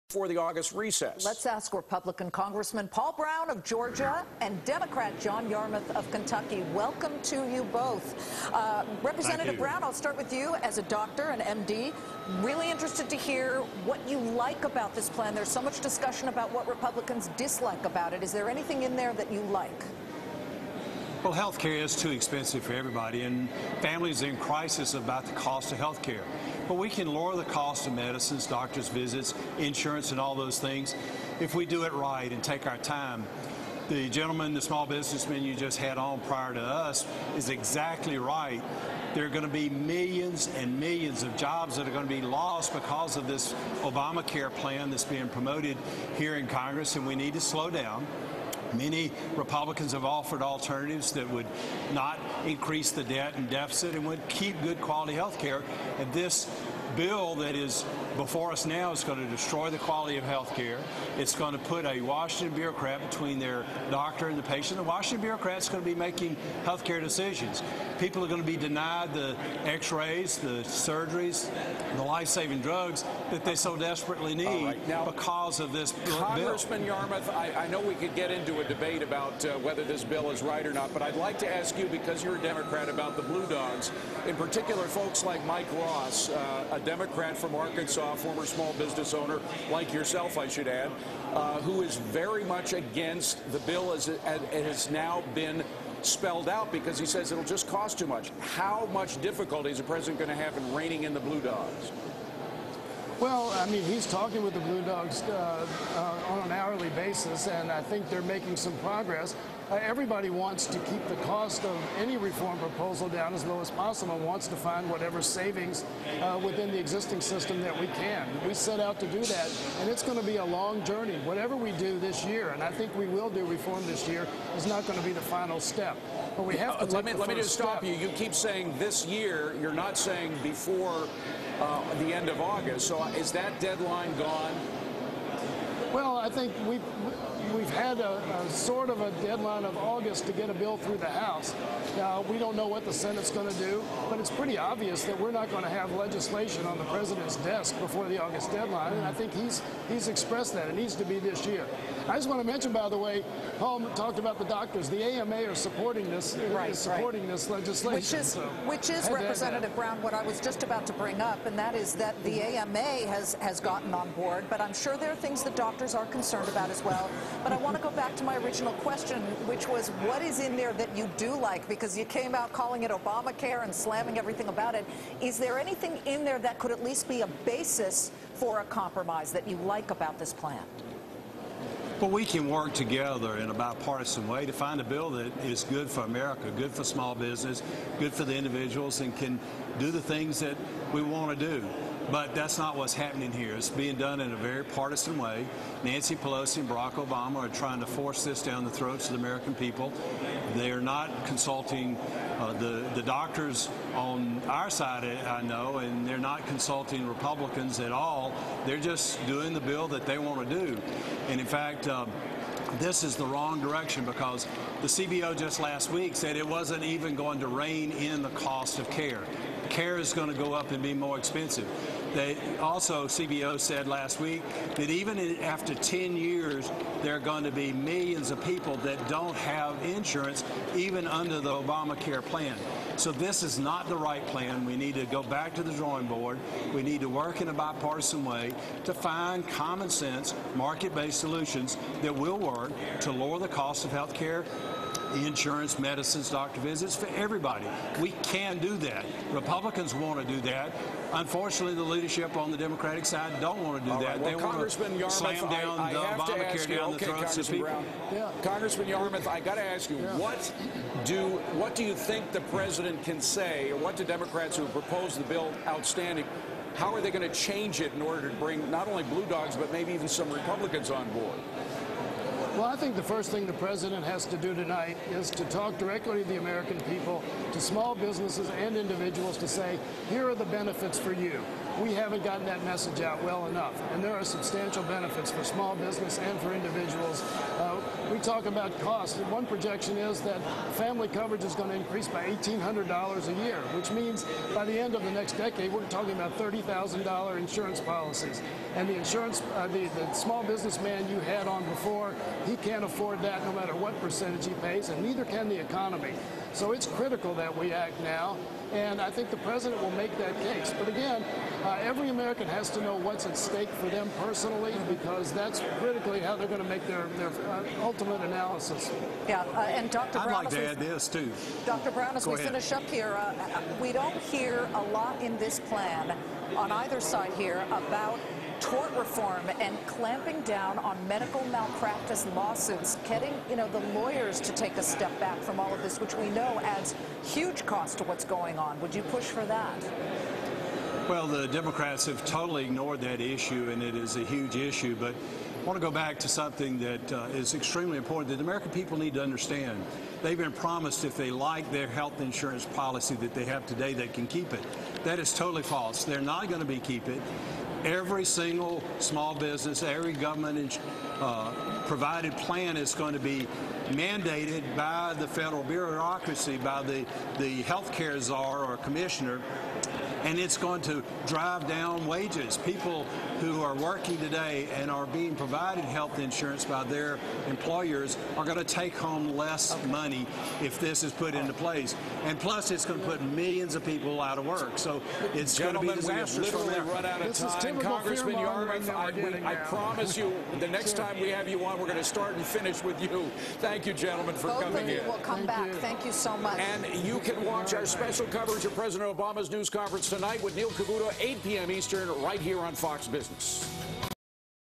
for the August recess. Let's ask Republican Congressman Paul Broun of Georgia and Democrat John Yarmuth of Kentucky. Welcome to you both. Representative Broun, I'll start with you as a doctor, an MD. Really interested to hear what you like about this plan. There's so much discussion about what Republicans dislike about it. Is there anything in there that you like? Well, health care is too expensive for everybody, and families are in crisis about the cost of health care. But we can lower the cost of medicines, doctor's visits, insurance, and all those things if we do it right and take our time. The gentleman, the small businessman you just had on prior to us, is exactly right. There are going to be millions and millions of jobs that are going to be lost because of this Obamacare plan that's being promoted here in Congress, and we need to slow down. Many Republicans have offered alternatives that would not increase the debt and deficit and would keep good quality health care. And this bill that is before us now is going to destroy the quality of health care. It's going to put a Washington bureaucrat between their doctor and the patient. The Washington bureaucrat's going to be making health care decisions. People are going to be denied the x-rays, the surgeries, the life-saving drugs that they so desperately need because of this bill. Congressman Yarmuth, I know we could get into a debate about whether this bill is right or not, but I'd like to ask you, because you're a Democrat, about the Blue Dogs, in particular folks like Mike Ross, a Democrat from Arkansas, former small business owner, like yourself, I should add, who is very much against the bill as it has now been spelled out because he says it'll just cost too much. How much difficulty is the president going to have in reining in the Blue Dogs? Well, I mean, he's talking with the Blue Dogs on an hourly basis, and I think they're making some progress. Everybody wants to keep the cost of any reform proposal down as low as possible, wants to find whatever savings within the existing system that we can. We set out to do that, and it's going to be a long journey. Whatever we do this year, and I think we will do reform this year, is not going to be the final step. But we have to let me just stop you. You keep saying this year. You're not saying before the end of August. So is that deadline gone? Well, I think we've had a sort of a deadline of August to get a bill through the House. Now, we don't know what the Senate's going to do, but it's pretty obvious that we're not going to have legislation on the president's desk before the August deadline, and I think he's expressed that. It needs to be this year. I just want to mention, by the way, Paul talked about the doctors. The AMA are supporting this, this legislation. Which is Representative Broun, what I was just about to bring up, and that is that the AMA has gotten on board, but I'm sure there are things that doctors are concerned about as well. But I want to go back to my original question, which was, what is in there that you do like? Because you came out calling it Obamacare and slamming everything about it. Is there anything in there that could at least be a basis for a compromise that you like about this plan? Well, we can work together in a bipartisan way to find a bill that is good for America, good for small business, good for the individuals, and can do the things that we want to do. But that's not what's happening here. It's being done in a very partisan way. Nancy Pelosi and Barack Obama are trying to force this down the throats of the American people. They are not consulting the doctors on our side, I know, and they're not consulting Republicans at all. They're just doing the bill that they want to do. And in fact, this is the wrong direction, because the CBO just last week said it wasn't even going to rein in the cost of care. Care is going to go up and be more expensive. They also, CBO said last week that even after 10 years, there are going to be millions of people that don't have insurance, even under the Obamacare plan. So this is not the right plan. We need to go back to the drawing board. We need to work in a bipartisan way to find common sense, market-based solutions that will work to lower the cost of health care, insurance, medicines, doctor visits for everybody. We can do that. Republicans want to do that. Unfortunately, the leadership on the Democratic side don't want to do that. Well, they want to slam down the Obamacare down the throats of people. Congressman Yarmuth, I got to ask you, what do you think the president can say, or what do Democrats who have proposed the bill outstanding, how are they going to change it in order to bring not only Blue Dogs, but maybe even some Republicans on board? Well, I think the first thing the president has to do tonight is to talk directly to the American people, to small businesses and individuals, to say, here are the benefits for you. we haven't gotten that message out well enough. And there are substantial benefits for small business and for individuals. We talk about cost. One projection is that family coverage is going to increase by $1,800 a year, which means by the end of the next decade, we're talking about $30,000 insurance policies. And the insurance, the small businessman you had on before, he can't afford that no matter what percentage he pays, and neither can the economy. So it's critical that we act now, and I think the president will make that case. But again, every American has to know what's at stake for them personally, because that's critically how they're going to make their ultimate analysis. Yeah, and Dr. Brown, I'd like to add this, too. Dr. Brown, as we finish up here, we don't hear a lot in this plan on either side here about tort reform and clamping down on medical malpractice lawsuits, getting, the lawyers to take a step back from all of this, which we know adds huge cost to what's going on. Would you push for that? Well, the Democrats have totally ignored that issue, and it is a huge issue. But I want to go back to something that is extremely important that the American people need to understand. They've been promised if they like their health insurance policy that they have today, they can keep it. That is totally false. They're not going to keep it. Every single small business, every government provided plan is going to be mandated by the federal bureaucracy, by the health care czar or commissioner, and it's going to drive down wages. People who are working today and are being provided health insurance by their employers are going to take home less money if this is put into place. And plus, it's going to put millions of people out of work. So it's going to be disastrous. Gentlemen, we have literally run out of time. Congressman Yarmuth, I promise you, the next time we have you on, we're going to start and finish with you. Thank you, gentlemen, for coming in. We'll come back. Thank you so much. And you can watch our special coverage of President Obama's news conference tonight with Neil Cavuto, 8 p.m. Eastern, right here on Fox Business.